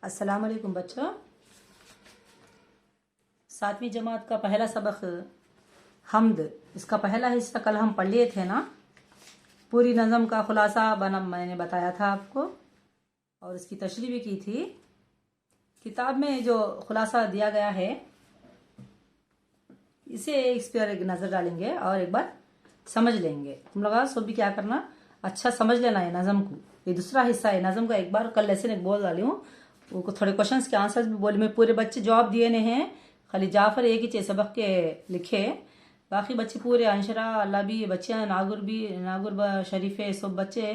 अस्सलाम वालेकुम बच्चों। 7वीं जमात का पहला सबक हम्द, इसका पहला हिस्सा कल हम पढ़ लिए थे ना। पूरी नज़म का खुलासा बना मैंने बताया था आपको और इसकी तशरीह भी की थी। किताब में जो खुलासा दिया गया है इसे इस पर एक नज़र डालेंगे और एक बार समझ लेंगे। तुम लोग सब भी क्या करना, अच्छा समझ लेना है नज़म को। ये दूसरा हिस्सा है नज़म का। एक बार कल लेसन एक बोल डाली हूँ, वो थोड़े क्वेश्चंस के आंसर्स भी बोले। मैं पूरे बच्चे जवाब दिए नहीं हैं, खाली जाफर एक ही चे सबक के लिखे, बाकी बच्चे पूरे अंशरा अल्लाह भी बच्चे नागुर शरीफे सब बच्चे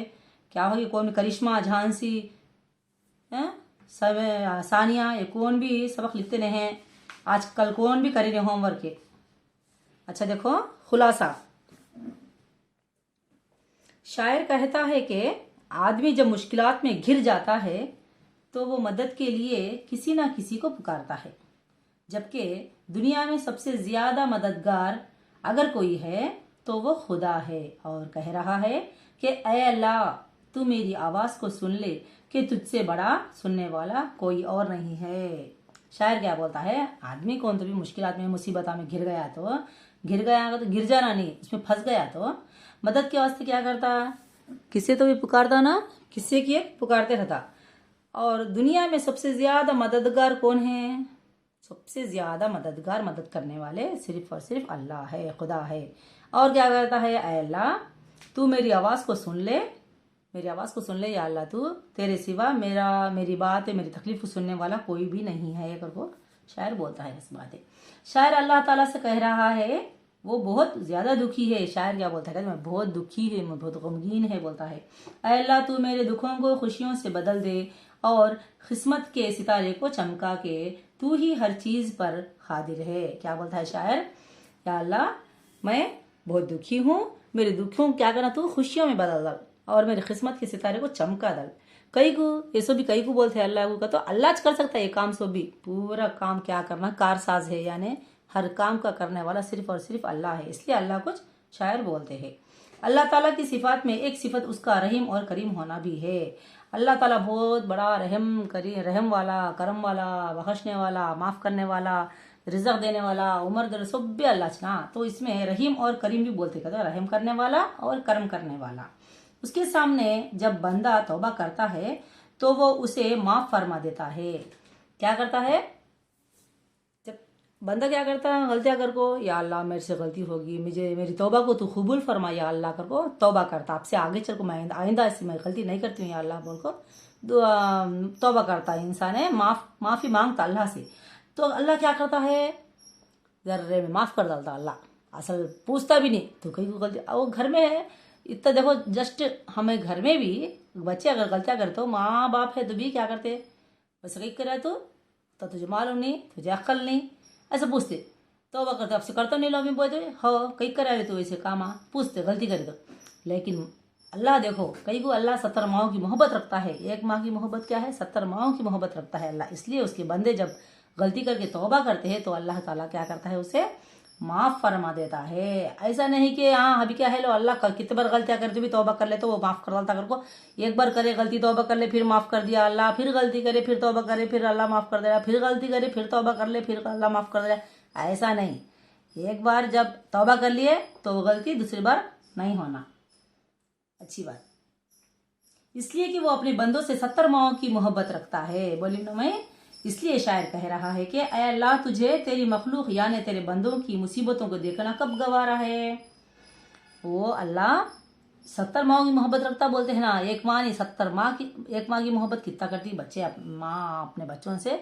क्या होगी। कौन करिश्मा झांसी सब सानिया ये कौन भी सबक लिखते नहीं हैं। आज कल कौन भी करी नहीं होमवर्क के। अच्छा देखो खुलासा। शायर कहता है कि आदमी जब मुश्किलात में घिर जाता है तो वो मदद के लिए किसी ना किसी को पुकारता है, जबकि दुनिया में सबसे ज्यादा मददगार अगर कोई है तो वो खुदा है। और कह रहा है कि ऐ अल्लाह तू मेरी आवाज को सुन ले कि तुझसे बड़ा सुनने वाला कोई और नहीं है। शायर क्या बोलता है, आदमी कौन तो भी मुश्किलात में मुसीबत में घिर गया तो गिर जाना नहीं, उसमें फंस गया तो मदद के वास्ते क्या करता, किसे तो भी पुकारता ना, किससे की पुकारते रहता। और दुनिया में सबसे ज्यादा मददगार कौन है? सबसे ज्यादा मददगार मदद करने वाले सिर्फ और सिर्फ अल्लाह है, खुदा है। और क्या करता है, ऐ अल्लाह तू मेरी आवाज को सुन ले, मेरी आवाज को सुन ले या अल्लाह, तू तेरे सिवा मेरी बात मेरी तकलीफ को सुनने वाला कोई भी नहीं है करको शायर बोलता है। इस बात है शायर अल्लाह ताला से कह रहा है, वो बहुत ज्यादा दुखी है। शायर क्या बोलता है, मैं बहुत दुखी है, मैं बहुत गमगीन है। बोलता है ऐ अल्लाह तू मेरे दुखों को खुशियों से बदल दे और किस्मत के सितारे को चमका के तू ही हर चीज पर कादिर है। क्या बोलता है शायर, या अल्लाह मैं बहुत दुखी हूँ, मेरे दुखों क्या करना तू खुशियों में बदल दल और मेरे किस्मत के सितारे को चमका दल। कई को ये सो भी कई को बोलते हैं अल्लाह को, तो अल्लाह कर सकता है ये काम। सो भी पूरा काम क्या करना कारसाज है, यानी हर काम का करने वाला सिर्फ और सिर्फ अल्लाह है। इसलिए अल्लाह कुछ शायर बोलते हैं। अल्लाह ताला की सिफात में एक सिफत उसका रहीम और करीम होना भी है। अल्लाह ताला बहुत बड़ा रहम वाला, करम वाला, बख्शने वाला, माफ करने वाला, रिजक देने वाला, उम्र दर सब भी अल्लाह ना। तो इसमें रहीम और करीम भी बोलते कहते, रहम करने वाला और करम करने वाला। उसके सामने जब बंदा तौबा करता है तो वो उसे माफ फरमा देता है। क्या करता है, जब बंदा क्या करता है, गलतियां कर को, या अल्लाह मेरे से गलती होगी, मुझे मेरी तौबा को तू कबूल फरमा या अल्लाह कर को तौबा करता, आपसे आगे चल को मैं आइंदा ऐसी मैं गलती नहीं करती हूँ या अल्लाह बोल को तौबा करता है। इंसान है माफी मांगता अल्लाह से, तो अल्लाह क्या करता है, जर्रे में माफ कर डालता अल्लाह। असल पूछता भी नहीं तो कहीं को गलती वो घर में है इतना। देखो जस्ट हमें घर में भी बच्चे अगर गलतियां करते हो, माँ बाप है तो भी क्या करते, बस कहीं कर रहा तो तुझे मालूम नहीं, तुझे अक्ल नहीं, ऐसा पूछते। तो वह करते आपसे करता नहीं लो, मैं बोलते हो कहीं करा रहे तो ऐसे काम पूछते गलती करे तो। लेकिन अल्लाह देखो, कहीं को अल्लाह 70 माओं की मोहब्बत रखता है। एक माँ की मोहब्बत क्या है, 70 माओं की मोहब्बत रखता है अल्लाह। इसलिए उसके बंदे जब गलती करके तौबा करते हैं तो अल्लाह ताला क्या करता है, उसे माफ फरमा देता है। ऐसा नहीं कि हाँ अभी क्या है लो अल्लाह कितने बार गलतियां करते भी तौबा कर ले तो वो माफ कर डालता। कर को एक बार करे गलती तौबा कर ले फिर माफ कर दिया अल्लाह, फिर गलती करे फिर तौबा करे फिर अल्लाह माफ कर दे रहा, फिर गलती करे फिर तौबा कर ले फिर अल्लाह माफ कर दे रहा। ऐसा नहीं, एक बार जब तौबा कर लिए तो वो गलती दूसरी बार नहीं होना। अच्छी बात, इसलिए कि वो अपने बंदों से 70 माओं की मोहब्बत रखता है। बोली ना मैं, इसलिए शायर कह रहा है कि ऐ अल्लाह तुझे तेरी मखलूक यानी तेरे बंदों की मुसीबतों को देखना कब गवारा है। वो अल्लाह 70 माओं की मोहब्बत रखता, बोलते हैं ना एक माँ नहीं 70 माँ की। एक माँ की मोहब्बत कितना करती बच्चे, माँ अपने बच्चों से,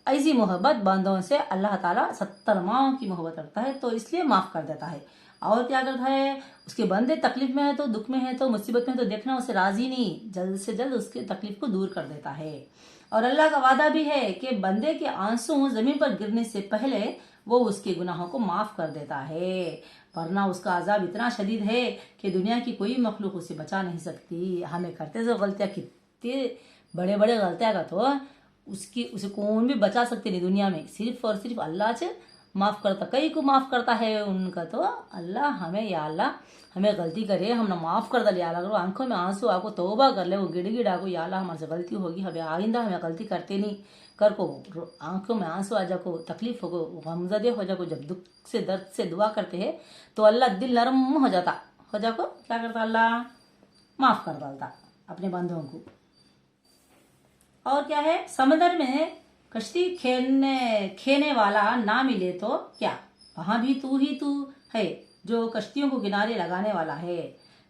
ऐसी मोहब्बत बंदों से अल्लाह ताला 70 माओं की मोहब्बत रखता है। तो इसलिए माफ कर देता है। और क्या करता है, उसके बंदे तकलीफ में है तो, दुख में है तो, मुसीबत में है तो देखना उसे राजी नहीं, जल्द से जल्द उसके तकलीफ को दूर कर देता है। और अल्लाह का वादा भी है कि बंदे के आंसू जमीन पर गिरने से पहले वो उसके गुनाहों को माफ कर देता है, वरना उसका अजाब इतना शदीद है कि दुनिया की कोई मखलूक उसे बचा नहीं सकती। हमें करते जो गलतियां, कितने बड़े बड़े गलतियां का तो उसे कौन भी बचा सकते नहीं दुनिया में, सिर्फ और सिर्फ अल्लाह से माफ करता। कई को माफ करता है उनका तो अल्लाह हमें, या अल्लाह हमें गलती करे हम ना माफ़ कर दे या अल्लाह, अगर आंखों में आंसू आको तौबा कर ले, वो गिड़गिड़ आको या अल्लाह हमारे से गलती होगी, हमें आइंदा हमें गलती करते नहीं कर को, आंखों में आंसू आ जाको, तकलीफ हो को, गमजदे हो जाको, जब दुख से दर्द से दुआ करते हैं तो अल्लाह दिल नरम हो जाको, क्या करता अल्लाह माफ़ कर डालता अपने बंदों को। और क्या है, समंदर में कश्ती खेने वाला ना मिले तो क्या, वहां भी तू ही तू है जो कश्तियों को किनारे लगाने वाला है।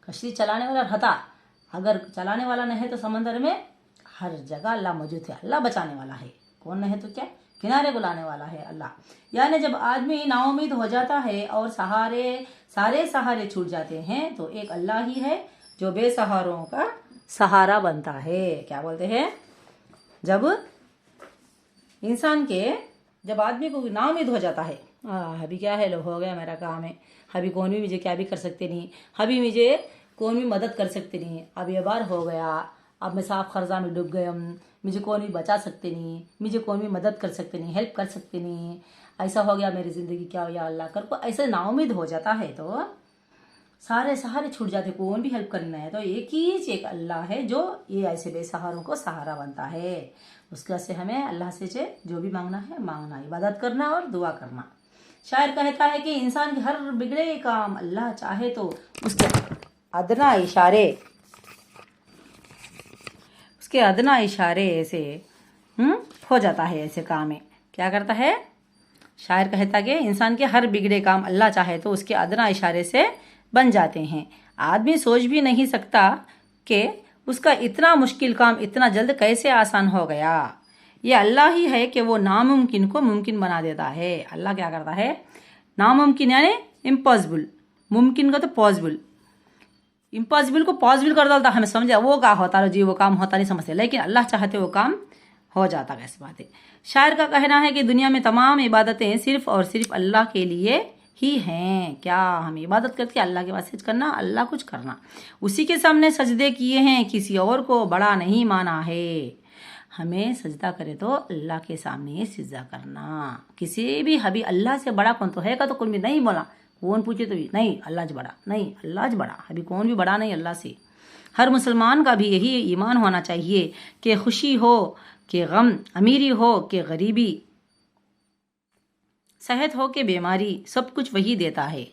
कश्ती चलाने वाला रहता, अगर चलाने वाला नहीं है तो समंदर में हर जगह अल्लाह मौजूद है, अल्लाह बचाने वाला है। कौन नहीं तो क्या, किनारे को लाने वाला है अल्लाह। यानी जब आदमी नाउमीद हो जाता है और सारे सहारे छूट जाते हैं तो एक अल्लाह ही है जो बेसहारों का सहारा बनता है। क्या बोलते हैं, जब इंसान के, जब आदमी को नाउमीद हो जाता है, अभी क्या है, लो हो गया मेरा काम है, अभी कौन भी मुझे क्या भी कर सकते नहीं, अभी मुझे कौन भी मदद कर सकते नहीं, अब ये बार हो गया, अब मैं साफ खर्जा में डूब गया, मुझे कौन भी बचा सकते नहीं, मुझे कौन भी मदद कर सकते नहीं, हेल्प कर सकते नहीं, ऐसा हो गया मेरी ज़िंदगी, क्या हो या अल्लाह कर को, ऐसे नाउमीद हो जाता है तो सारे सहारे छूट जाते, कौन भी हेल्प करना है तो एक अल्लाह है जो ये ऐसे बेसहारों को सहारा बनता है। उसके से हमें अल्लाह से जो भी मांगना है मांगना, इबादत करना और दुआ करना। शायर कहता है कि इंसान के हर बिगड़े काम अल्लाह चाहे तो उसके अदना इशारे से हो जाता है ऐसे काम में। क्या करता है, शायर कहता है कि इंसान के हर बिगड़े काम अल्लाह चाहे तो उसके अदना इशारे से बन जाते हैं। आदमी सोच भी नहीं सकता कि उसका इतना मुश्किल काम इतना जल्द कैसे आसान हो गया। ये अल्लाह ही है कि वो नामुमकिन को मुमकिन बना देता है। अल्लाह क्या करता है, नामुमकिन यानी इम्पॉसिबल, मुमकिन का तो पॉसिबल, इम्पॉसिबल को पॉसिबल कर डालता। हमें समझा वो क्या होता है जी, वो काम होता नहीं समझते, लेकिन अल्लाह चाहते वो काम हो जाता। कैसी बात है। शायर का कहना है कि दुनिया में तमाम इबादतें सिर्फ और सिर्फ अल्लाह के लिए ही हैं। क्या हम इबादत करके अल्लाह के वास्ते करना, अल्लाह कुछ करना, उसी के सामने सजदे किए हैं, किसी और को बड़ा नहीं माना है। हमें सजदा करे तो अल्लाह के सामने सजदा करना, किसी भी हबी अल्लाह से बड़ा कौन तो है का, तो कोई भी नहीं बोला, कौन पूछे तो भी नहीं अल्लाह ज बड़ा, नहीं अल्लाह ज बड़ा, अभी कौन भी बड़ा नहीं अल्लाह से। हर मुसलमान का भी यही ईमान होना चाहिए कि खुशी हो कि गम, अमीरी हो कि गरीबी, सेहत हो कि बीमारी, सब कुछ वही देता है।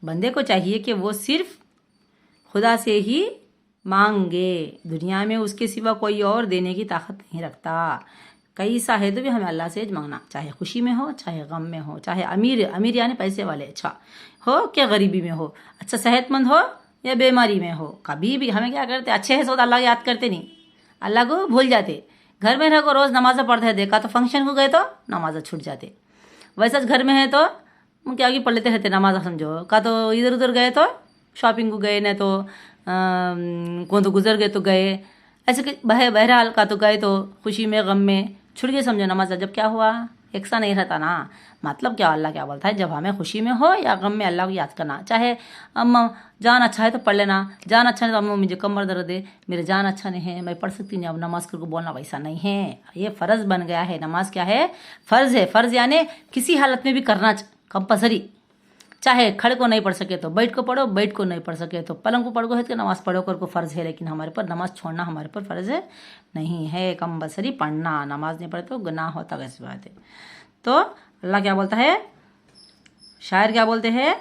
बंदे को चाहिए कि वो सिर्फ खुदा से ही मांगे, दुनिया में उसके सिवा कोई और देने की ताकत नहीं रखता। कई सा है तो भी हमें अल्लाह से मांगना, चाहे खुशी में हो, चाहे गम में हो, चाहे अमीर यानी पैसे वाले अच्छा हो क्या गरीबी में हो, अच्छा सेहतमंद हो या बीमारी में हो। कभी भी हमें क्या करते, अच्छे है तो अल्लाह को याद करते नहीं, अल्लाह को भूल जाते। घर में रहो रोज़ नमाज़ पढ़ते हैं, देखा तो फंक्शन को गए तो नमाज़ छूट जाते, वैसा घर में है तो क्या पढ़ लेते रहते नमाज, समझो का तो इधर उधर गए तो शॉपिंग को गए, नहीं तो कौन तो गुजर गए तो गए, ऐसे बहरहाल का तो गए तो खुशी में गम में छुट गए, समझो नमाज। जब क्या हुआ, एक सा नहीं रहता ना। मतलब क्या, अल्लाह क्या बोलता है, जब हमें खुशी में हो या गम में अल्लाह को याद करना। चाहे अम्मा जान अच्छा है तो पढ़ लेना, जान अच्छा नहीं तो अम्मा मुझे कमर दर्द है, मेरे जान अच्छा नहीं है, मैं पढ़ सकती नहीं, अब नमाज करके बोलना, वैसा नहीं है। ये फ़र्ज़ बन गया है। नमाज क्या है, फ़र्ज़ है। फ़र्ज़ यानी किसी हालत में भी करना कंपलसरी, चाहे खड़े को नहीं पढ़ सके तो बैठ को पढ़ो, बैठ को नहीं पढ़ सके तो पलंग को पढ़ो, है तो नमाज पढ़ो कर को फ़र्ज़ है। लेकिन हमारे पर नमाज छोड़ना हमारे पर फ़र्ज़ है नहीं है, कंपलसरी पढ़ना। नमाज नहीं पढ़े तो गुनाह होता, कैसी बात है। तो अल्लाह क्या बोलता है, शायर क्या बोलते हैं,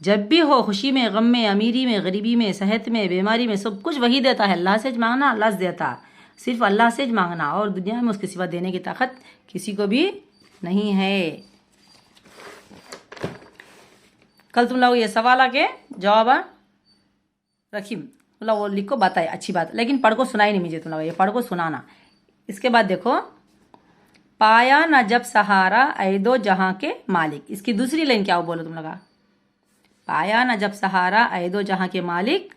जब भी हो खुशी में गम में, अमीरी में गरीबी में, सेहत में बीमारी में, सब कुछ वही देता है। अल्लाह से मांगना, अल्लाह से देता, सिर्फ अल्लाह से मांगना, और दुनिया में उसके सिवा देने की ताकत किसी को भी नहीं है। कल तुम लोग ये सवाल आके जवाब रखी, मतलब वो लिखो, बताए अच्छी बात, लेकिन पढ़ को सुनाई नहीं मुझे, तुम लोग ये पढ़ को सुनाना। इसके बाद देखो, पाया न जब सहारा ऐ दो जहां के मालिक, इसकी दूसरी लाइन क्या हो बोलो तुम लोग, पाया न जब सहारा ऐ दो जहां के मालिक,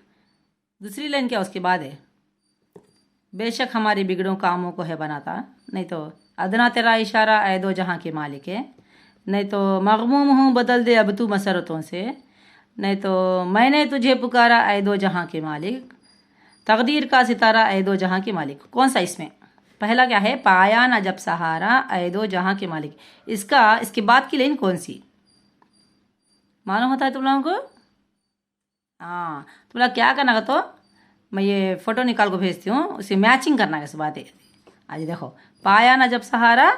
दूसरी लाइन क्या उसके बाद है, बेशक हमारे बिगड़ों कामों को है बनाता, नहीं तो अदना तेरा इशारा ऐ दो जहां के मालिक है, नहीं तो मगमूम हूँ बदल दे अब तू मसरतों से, नहीं तो मैंने तुझे पुकारा ऐ दो जहां के मालिक, तकदीर का सितारा ऐ दो जहां के मालिक। कौन सा इसमें, पहला क्या है, पाया ना जब सहारा ऐ दो जहां के मालिक, इसके बाद की लाइन कौन सी मालूम होता है तुम लोगों को? हाँ, तो बोला क्या करना तो मैं ये फोटो निकाल को भेजती हूँ, उसे मैचिंग करना कैसे बात है। आज देखो, पाया ना जब सहारा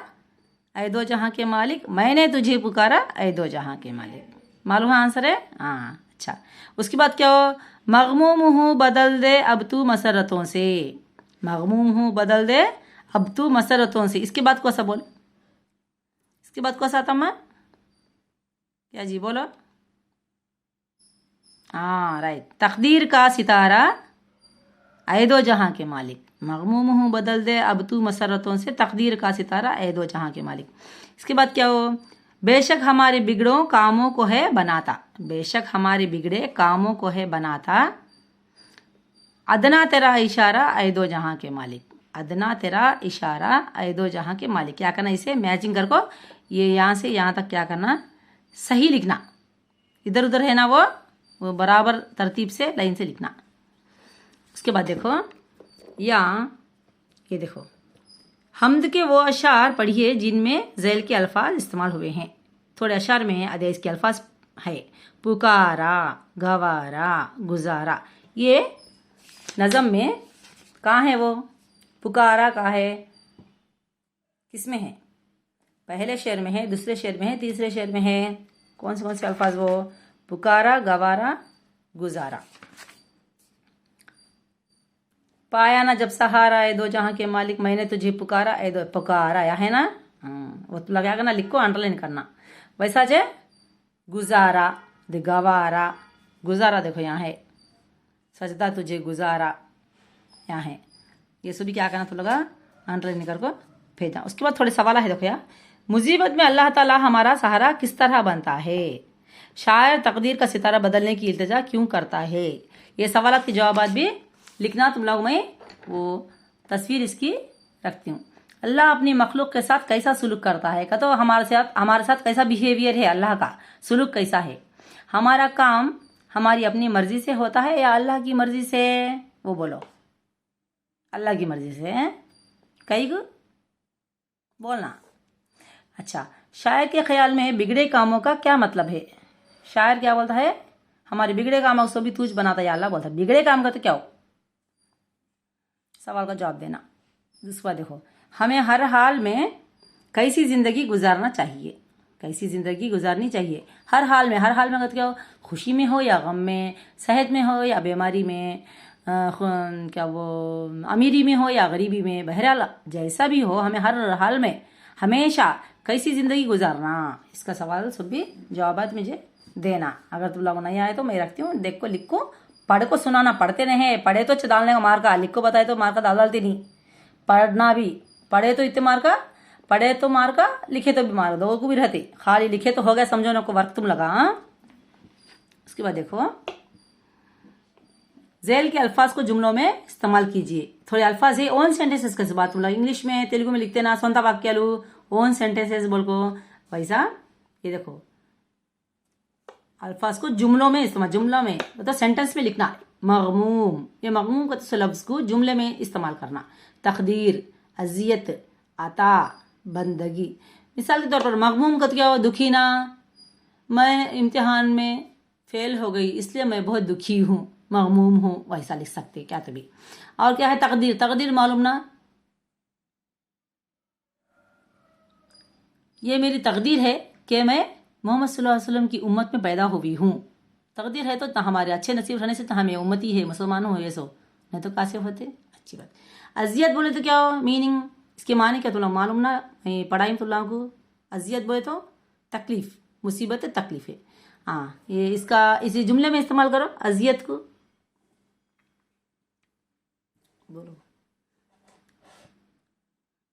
ऐ दो जहाँ के मालिक, मैंने तुझे पुकारा ऐ दो जहाँ के मालिक। मालूम है आंसर है? हाँ, अच्छा। उसके बाद क्या हो, मगमूम हूँ बदल दे अब तू मसरतों से, मगमूम हूँ बदल दे अब तू मसरतों से। इसके बाद कौन सा बोल, इसके बाद कौन सा आता मैं, क्या जी बोलो? हाँ राइट, तकदीर का सितारा ऐ दो जहाँ के मालिक, मगमूम हूँ बदल दे अब तू मसरतों से, तकदीर का सितारा ऐ दो जहाँ के मालिक। इसके बाद क्या हो, बेशक हमारे बिगड़ों कामों को है बनाता, बेशक हमारे बिगड़े कामों को है बनाता, अदना तेरा इशारा ऐ दो जहाँ के मालिक, अदना तेरा इशारा ऐ दो जहाँ के मालिक। क्या करना, इसे मैचिंग कर को, ये यहाँ से यहाँ तक क्या करना, सही लिखना, इधर उधर है ना वो बराबर तरतीब से लाइन से लिखना। उसके बाद देखो यहाँ, ये देखो, हम्द के वो अशार पढ़िए जिनमें ज़ैल के अल्फाज इस्तेमाल हुए हैं। थोड़े अशार में अदे इसके अल्फाज है, पुकारा, गवारा, गुजारा। ये नज़म में कहाँ है, वो पुकारा कहाँ है, किस में है, पहले शेर में है, दूसरे शेर में है, तीसरे शेर में है, कौन से अल्फाज, वो पुकारा, गवारा, गुजारा। पाया ना जब सहारा ऐ दो जहाँ के मालिक, मैंने तुझे पुकारा ऐ दो, पुकारा या है ना, वो तो लगा करना, लिखो अंडरलाइन करना। वैसा जे गुजारा, गवारा, गुजारा देखो यहाँ है, सजदा तुझे गुजारा यहाँ है, ये सभी क्या करना तो लगा अंडरलाइन करके भेजना। उसके बाद थोड़े सवाल है, देखो यार, मुसीबत में अल्लाह ताला हमारा सहारा किस तरह बनता है, शायर तकदीर का सितारा बदलने की इल्तिजा क्यों करता है। ये सवाल के जवाब भी लिखना तुम लोग, मैं वो तस्वीर इसकी रखती हूँ। अल्लाह अपनी मखलूक के साथ कैसा सुलूक करता है, तो हमारे साथ कैसा बिहेवियर है, अल्लाह का सुलूक कैसा है। हमारा काम हमारी अपनी मर्जी से होता है या अल्लाह की मर्जी से, वो बोलो, अल्लाह की मर्जी से है, कई को बोलना। अच्छा, शायर के ख्याल में बिगड़े कामों का क्या मतलब है, शायर क्या बोलता है, हमारे बिगड़े कामों को भी तुझ बनाता है या अल्लाह बोलता है, बिगड़े काम का तो क्या हो, सवाल का जवाब देना। दूसरा देखो, हमें हर हाल में कैसी ज़िंदगी गुजारना चाहिए, कैसी ज़िंदगी गुजारनी चाहिए, हर हाल में, हर हाल में क्या हो, खुशी में हो या गम में, सेहत में हो या बीमारी में, क्या वो अमीरी में हो या गरीबी में, बहरहाल जैसा भी हो, हमें हर हाल में हमेशा कैसी ज़िंदगी गुजारना, इसका सवाल सब भी जवाबात मुझे देना। अगर तुम लोग नहीं आए तो मैं रखती हूँ, देख को लिखो, पढ़ को सुनाना, पढ़ते नहीं, पढ़े तो डालने का मार का, लिख को बताए तो मार का डालती नहीं, पढ़ना भी, पढ़े तो इतने मार का, पढ़े तो मार का, लिखे तो भी मार, दो को भी रहते, खाली लिखे तो हो गया, समझो ना को वर्क तुम लगा। उसके बाद देखो, ज़ैल के अल्फाज को जुमलों में इस्तेमाल कीजिए। थोड़े अल्फाज है ओन सेंटेंसेस कैसे बात तुम लोग इंग्लिश में तेलुगु में लिखते ना, स्वंता वाक्यालू ओन सेंटेंसेस बोल को, वैसा ये देखो अल्फाज को जुमलों में इस्तेमाल, जुमला में मतलब सेंटेंस में लिखना। मगमूम, ये मगमूम का तो लफ्ज़ को जुमले में इस्तेमाल करना। तकदीर, अजियत, अता, बंदगी। मिसाल के तौर पर मगमूम का तो क्या हो, दुखी ना, मैं इम्तिहान में फेल हो गई इसलिए मैं बहुत दुखी हूँ, मगमूम हूँ, वैसा लिख सकते क्या तो भी। और क्या है तकदीर, तकदीर मालूम ना, ये मेरी तकदीर है कि मैं मोहम्मद सल्लल्लाहु अलैहि वसल्लम की उम्मत में पैदा हुई हूँ। तकदीर है तो हमारे अच्छे नसीब रहने से तो हमें उम्मती है, मुसलमान हो ये सो, नहीं तो कासिफ होते। अच्छी बात। अजियत बोले तो क्या हो, मीनिंग इसके माने क्या तुम लोग मालूम ना, पढ़ाई तुम लोगों को। अजियत बोले तो तकलीफ, मुसीबत, तकलीफ है। हाँ, ये इसका इसी जुमले में इस्तेमाल करो अजियत को। बोलो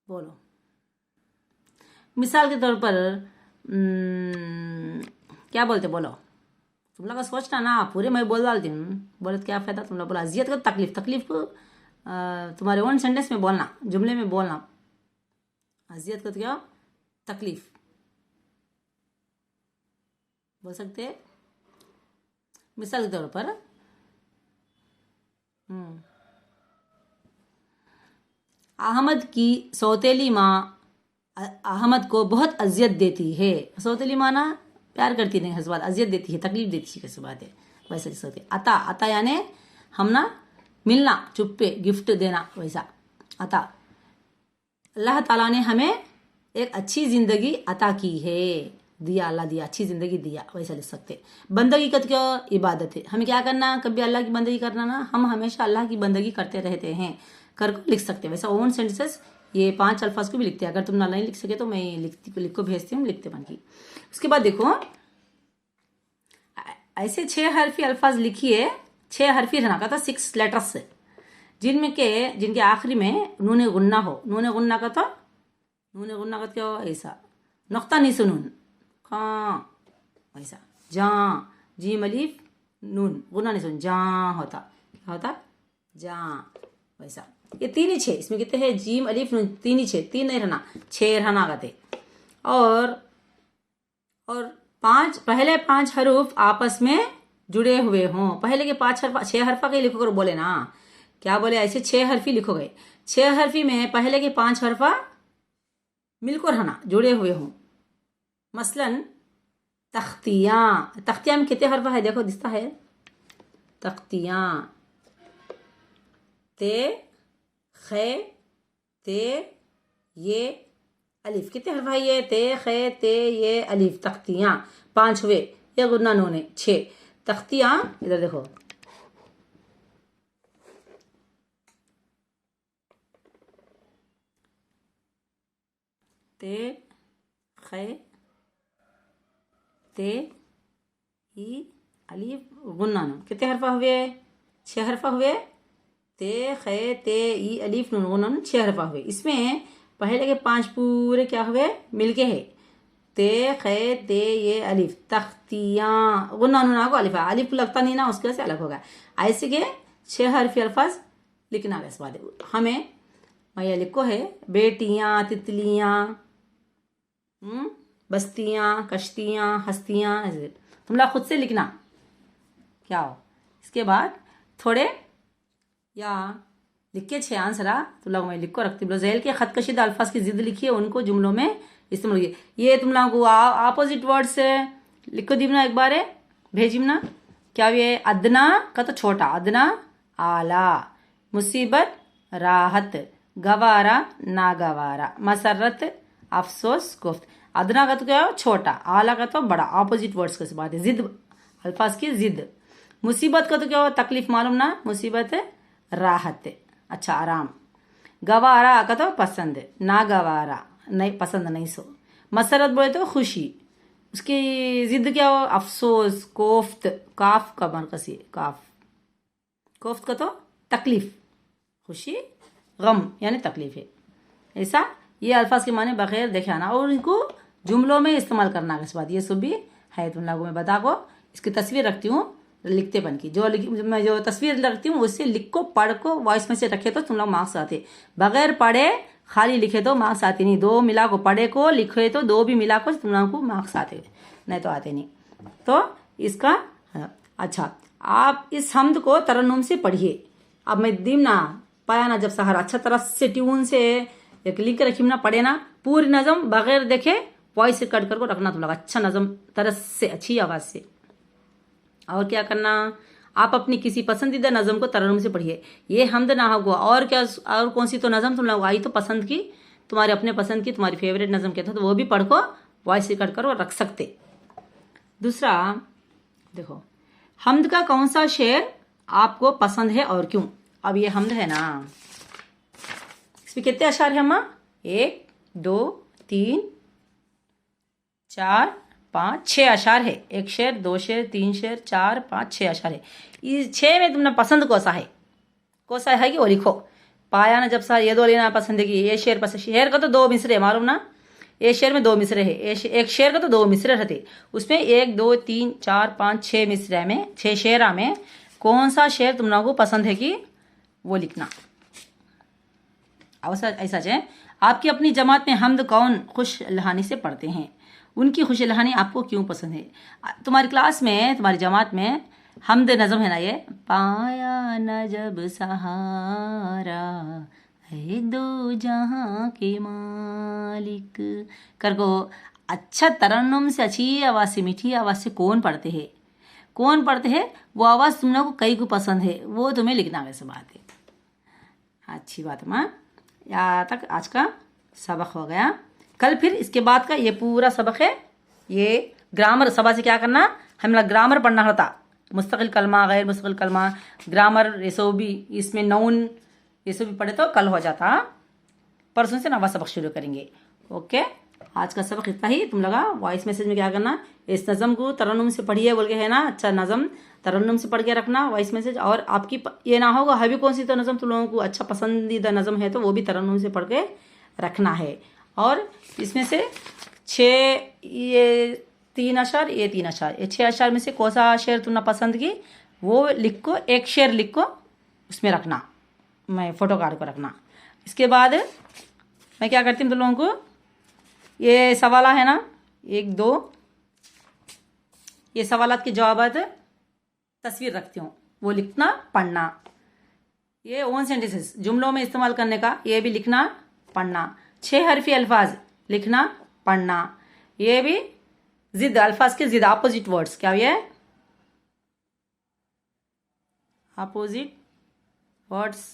बोलो। मिसाल के तौर पर क्या बोलते, बोलो तुम लोग का सोचना ना, पूरे मैं बोल डालती हूँ, बोले तो क्या फायदा। तुम लोग बोला अजियत को तकलीफ, तकलीफ को तुम्हारे ओन सेंटेंस में बोलना, जुमले में बोलना। अजियत को तो क्या, तकलीफ बोल सकते हैं। मिसाल के तौर पर अहमद की सौतेली माँ अहमद को बहुत अजियत देती है। सौतेली माँ ना प्यार करती नहीं, हस बात अजियत देती है, तकलीफ देती है, कैसे बात है। वैसे लिख सकते। अता, अता यानी हम ना मिलना, चुप्पे, गिफ्ट देना, वैसा अता। अल्लाह ताला ने हमें एक अच्छी जिंदगी अता की है, दिया, अल्लाह दिया, अच्छी जिंदगी दिया, वैसा लिख सकते। बंदगी का क्या इबादत है, हमें क्या करना, कभी अल्लाह की बंदगी करना ना, हम हमेशा अल्लाह की बंदगी करते रहते हैं, कर को लिख सकते। वैसा ओन सेंटेंसेस ये 5 अल्फाज को भी लिखते हैं। अगर तुम ना नहीं लिख सके तो मैं लिख को भेजती हूँ, लिखते बन की। उसके बाद देखो ऐसे 6 हरफी अल्फाज लिखिए, 6 हरफी रहना का था, 6 लेटर्स से, जिनके आखिरी में नून गुन्ना हो। नून गुन्ना का तो क्या हो, ऐसा नुक्ता नहीं सुनून ऐसा, जा, जीम अलीफ नून, गुन्ना नहीं सुन, जा होता, क्या होता, जा, वैसा। ये 3 ही 6 इसमें कितने हैं, जीम अलीफ नून, 3 ही 6, 3 नहीं रहना, 6 रहना कहते। और 5 पहले 5 हरूफ आपस में जुड़े हुए हों। पहले के 5 हरफा, 6 हरफा के लिखो कर बोले ना, क्या बोले, ऐसे 6 हरफी लिखो गए। 6 हरफी में पहले के 5 हरफा मिलकर रहना, जुड़े हुए हों। मसलन तख्तियां, तख्तियां में कितने हरफा है, देखो दिखता है, तख्तियां, ते, खे, ते, ये अलिफ, कितने हरफ है ये, ते, खे, ते, ये अलिफ, तख्तियां 5 हुए, ये गुन्ना नूने 6 तख्तियां। इधर देखो, ते, खे, ते, ई अलिफ, गुन्ना नून, कितने हरफा हुए, 6 हरफा हुए। ते, खे, ते, ई अलिफ नून गुन्ना नून 6 हरफा हुए। इसमें पहले के 5 पूरे क्या हुए, मिलके है, ते, खे, ते, ये अलिफ, तख्तियां, गुन्ना नून आगो अलिफ, अलिफ लगता नहीं ना, उसके से अलग होगा। ऐसे के 6 हरफी अल्फाज लिखना है। इस बाद हमें मैं लिखो है, बेटियां, तितलियां, बस्तियां, कश्तियां, हस्तियां, ऐसे तुम लोग खुद से लिखना क्या हो। इसके बाद थोड़े या लिख के 6 आंसर तुम लोग मैं लिख को रखती हूँ। जैल के खत कशीदा अल्फाज की जिद लिखिए, उनको जुमलों में इस्तेमाल किए। ये तुम लोग को अपोजिट वर्ड से लिखो दीमना, एक बार भेजिमना। क्या ये, अदना का तो छोटा, अदना आला, मुसीबत राहत, गवारा नागवारा, मसरत अफसोस गुफ्त। अदना का तो क्या हो, छोटा, आला का तो बड़ा, अपोजिट वर्ड्स की बात है, जिद अल्फाज की जिद। मुसीबत का तो क्या हो, तकलीफ मालूम ना, मुसीबत राहत, अच्छा आराम। गवारा का तो पसंद, नागवारा नहीं, पसंद नहीं सो। मसरत बोले तो खुशी, उसकी जिद क्या हो, अफसोस। कोफ्त, काफ का मरकसी, काफ, कोफ्त का तो तकलीफ, खुशी, गम यानी तकलीफ है। ऐसा ये अल्फाज के माने बगैर देखे आना और इनको जुमलों में इस्तेमाल करना। इस बात ये सब भी है, तुम लोगों में बता को। इसकी तस्वीर रखती हूँ लिखते बन की, मैं जो तस्वीर रखती हूँ उससे लिख को पढ़ को वॉइस में से रखे तो तुम लोग मार्क्स आते। बगैर पढ़े खाली लिखे तो मार्क्स आते नहीं। 2 मिला को पढ़े को लिखे तो 2 भी मिला को तुम लोगों को मार्क्स आते, नहीं तो आते नहीं। तो इसका अच्छा, आप इस हम्द को तरन्नुम से पढ़िए। अब मैं दीम ना पाया ना, जब सहारा अच्छा तरह से ट्यून से एक लिख रखी ना, पढ़े ना पूरी नज़म बगैर देखे वॉइस कट कर को रखना तुम लोग, अच्छा नज़म तरह से, अच्छी आवाज़ से। और क्या करना, आप अपनी किसी पसंदीदा नज़म को तरन्नुम से पढ़िए। ये हम्द ना होगा और क्या, और कौन सी तो नज़म तुम लोग आई तो पसंद की, तुम्हारे अपने पसंद की, तुम्हारी फेवरेट नज़म कहते हो तो वो भी पढ़ को वॉइस कट कर रख सकते। दूसरा देखो, हम्द का कौन सा शेर आपको पसंद है और क्यों। अब ये हम्द है ना, इसमें कितने अशार है अम्मा, 1 2 3 4 5 6 अशार है। 1 शेर, 2 शेर, 3 शेर, 4 5 6 अशार है। इस 6 में तुमने पसंद कौन सा है कि वो लिखो। पाया ना जब सा ये 2 लेना पसंद है कि ये शेर पसंद। शेर का तो 2 मिसरे मालूम ना, एक शेर में 2 मिसरे है, एक शेर का तो 2 मिसरे रहते, उसमें 1 2 3 4 5 6 मिसरे में, 6 शेरा में कौन सा शेर तुम लोगों को पसंद है कि वो लिखना। ऐसा है, आपकी अपनी जमात में हम्द कौन खुश लहानी से पढ़ते हैं, उनकी खुश लहानी आपको क्यों पसंद है। तुम्हारी क्लास में, तुम्हारी जमात में हम्द नज़म है ना, ये पाया न जब सहारा है दो जहां के मालिक कर को अच्छा तरन्नुम से, अच्छी आवाज़ से, मीठी आवाज़ से कौन पढ़ते हैं, कौन पढ़ते हैं वो आवाज़ तुम लोगों को कई को पसंद है वो तुम्हें लिखना, वैसे बात है। अच्छी बात है माँ। यहाँ तक आज का सबक हो गया। कल फिर इसके बाद का ये पूरा सबक है, ये ग्रामर सभा से क्या करना, हम लोग ग्रामर पढ़ना होता, मुस्तकिल कलमा, गैर मुस्तकिल कलमा, ग्रामर, ये सब भी, इसमें नाउन, ये सब भी पढ़े तो कल हो जाता। परसों से नवा सबक शुरू करेंगे। ओके, आज का सबक इतना ही। तुम लगा वॉइस मैसेज में क्या करना, इस नज़म को तरन्नुम से पढ़िए बोल के है ना, अच्छा नज़म तरन्नुम से पढ़ के रखना वॉइस मैसेज। और आपकी ये ना होगा हबी कौन सी तो नज़म तुम लोगों को अच्छा पसंदीदा नज़म है तो वो भी तरन्नुम से पढ़ के रखना है। और इसमें से 6 ये 3 अशर, ये 3 अशर, ये 6 अशर में से कौन सा शेर तुमने पसंद की वो लिख को, एक शेर लिख को उसमें रखना, मैं फ़ोटो कार्ड को रखना। इसके बाद मैं क्या करती हूँ तुम लोगों को, ये सवाल है ना 1 2, ये सवालात के जवाब तस्वीर रखती हूँ, वो लिखना पढ़ना। ये ओन सेंटेंसेस जुमलों में इस्तेमाल करने का, ये भी लिखना पढ़ना। 6 हरफी अल्फाज लिखना पढ़ना। ये भी जिद, अल्फाज के जिद, अपोजिट वर्ड्स, क्या ये अपोजिट वर्ड्स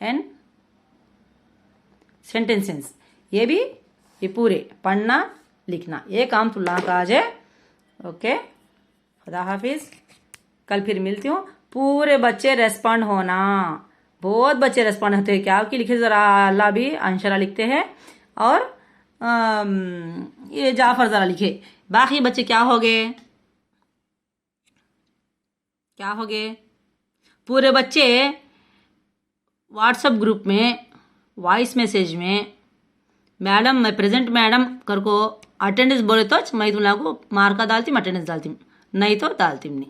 एंड सेंटेंसेस, ये भी ये पूरे पढ़ना लिखना, ये काम तुल्ला का आज है। ओके, खुदा हाफिज। कल फिर मिलती हूँ। पूरे बच्चे रेस्पॉन्ड होना, बहुत बच्चे रेस्पॉन्ड होते हैं, क्या कि लिखे ज़रा, अल्लाह भी अंशरा लिखते हैं और ये जाफर ज़रा लिखे। बाकी बच्चे क्या हो गए, क्या हो गए, पूरे बच्चे व्हाट्सएप ग्रुप में वॉइस मैसेज में मैडम मैं प्रेजेंट मैडम कर को अटेंडेंस बोले तो मैं तुम लोगों को मार्का डालती, अटेंडेंस डालती, नहीं तो डालती नहीं।